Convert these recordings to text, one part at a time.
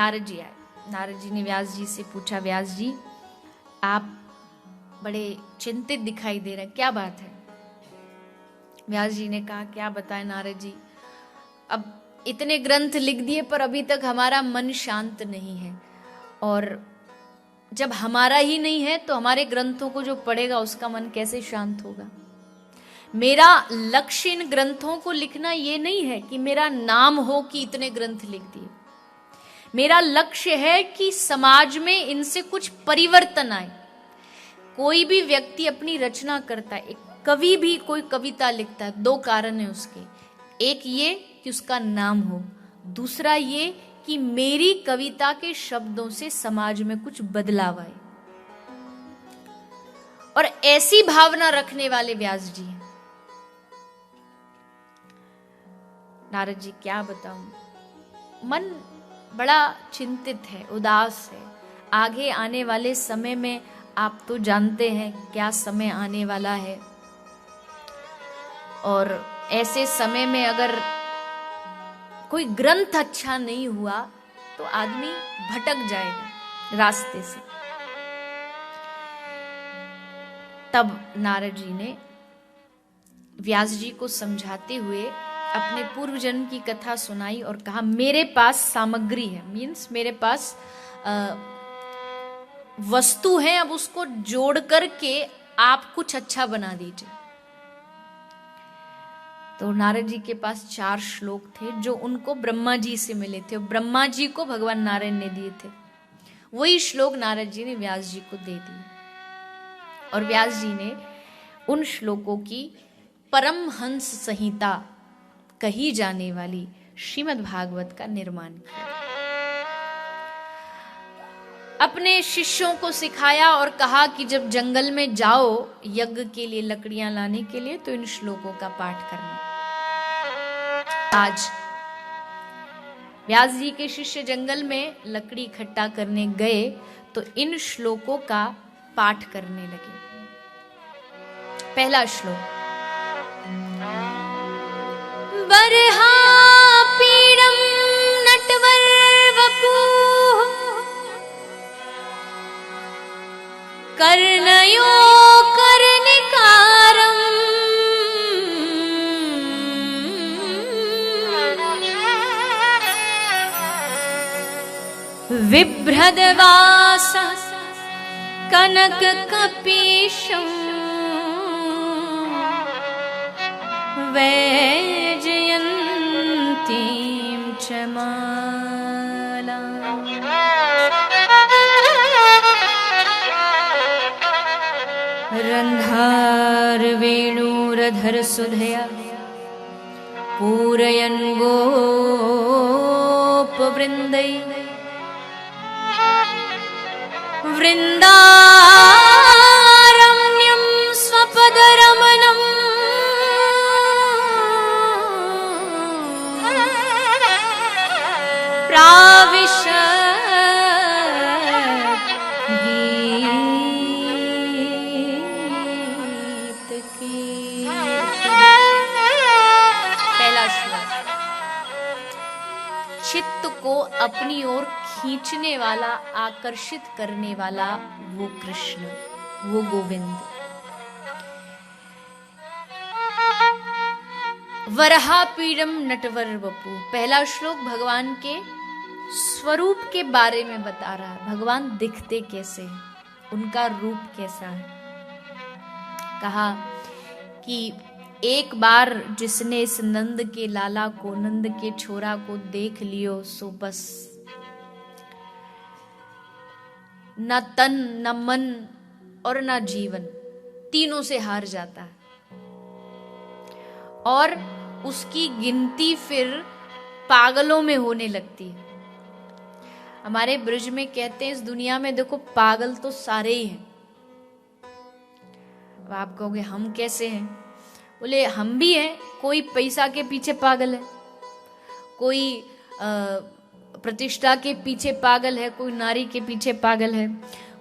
नारद जी आए। नारद जी ने व्यास जी से पूछा, व्यास जी आप बड़े चिंतित दिखाई दे रहे हैं, क्या बात है? व्यास जी ने कहा, क्या बताएं नारद जी, अब इतने ग्रंथ लिख दिए पर अभी तक हमारा मन शांत नहीं है, और जब हमारा ही नहीं है तो हमारे ग्रंथों को जो पढ़ेगा उसका मन कैसे शांत होगा। मेरा लक्ष्य इन ग्रंथों को लिखना ये नहीं है कि मेरा नाम हो कि इतने ग्रंथ लिख दिए। मेरा लक्ष्य है कि समाज में इनसे कुछ परिवर्तन आए। कोई भी व्यक्ति अपनी रचना करता है, एक कवि भी कोई कविता लिखता है, दो कारण है उसके। एक ये कि उसका नाम हो, दूसरा ये कि मेरी कविता के शब्दों से समाज में कुछ बदलाव आए। और ऐसी भावना रखने वाले व्यास जी हैं। नारद जी क्या बताऊं, मन बड़ा चिंतित है, उदास है। आगे आने वाले समय में आप तो जानते हैं क्या समय आने वाला है, और ऐसे समय में अगर कोई ग्रंथ अच्छा नहीं हुआ तो आदमी भटक जाएगा रास्ते से। तब नारद जी ने व्यास जी को समझाते हुए अपने पूर्व जन्म की कथा सुनाई और कहा, मेरे पास सामग्री है, मीन्स मेरे पास वस्तु है, अब उसको जोड़ करके आप कुछ अच्छा बना दीजिए। तो नारद जी के पास 4 श्लोक थे जो उनको ब्रह्मा जी से मिले थे, और ब्रह्मा जी को भगवान नारायण ने दिए थे। वही श्लोक नारद जी ने व्यास जी को दे दिए, और व्यास जी ने उन श्लोकों की परमहंस संहिता कही जाने वाली श्रीमद् भागवत का निर्माण किया। अपने शिष्यों को सिखाया और कहा कि जब जंगल में जाओ यज्ञ के लिए लकड़ियां लाने के लिए, तो इन श्लोकों का पाठ करना। आज व्यास जी के शिष्य जंगल में लकड़ी इकट्ठा करने गए तो इन श्लोकों का पाठ करने लगे। पहला श्लोक, बरहा पीड़म नटवर वपुः कर्णयो कर्णिकारम् बिभ्रद्वासः कनककपीशम् वैजयन्तीं च मालाम्। रन्ध्रवेणुरधरसुधया पूरयन् गोपवृन्दैः वृन्दारण्यं स्वपदरमणम् प्राविशत् गीतकीर्तनम्। पहला श्लोक, चित्त को अपनी ओर खींचने वाला, आकर्षित करने वाला वो कृष्ण, वो गोविंद। वरहा पीड़म नटवर वपु, पहला श्लोक भगवान के स्वरूप के बारे में बता रहा है। भगवान दिखते कैसे हैं, उनका रूप कैसा है। कहा कि एक बार जिसने इस नंद के लाला को, नंद के छोरा को देख लियो सो बस न तन न मन और न जीवन, तीनों से हार जाता है। और उसकी गिनती फिर पागलों में होने लगती है। हमारे ब्रज में कहते हैं इस दुनिया में देखो पागल तो सारे ही हैं। अब आप कहोगे हम कैसे हैं? बोले हम भी हैं। कोई पैसा के पीछे पागल है, कोई प्रतिष्ठा के पीछे पागल है, कोई नारी के पीछे पागल है,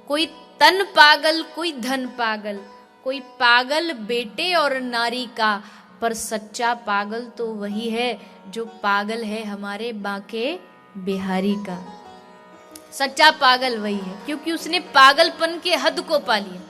कोई तन पागल, कोई धन पागल, कोई पागल बेटे और नारी का। पर सच्चा पागल तो वही है जो पागल है हमारे बांके बिहारी का। सच्चा पागल वही है, क्योंकि उसने पागलपन के हद को पा लिया।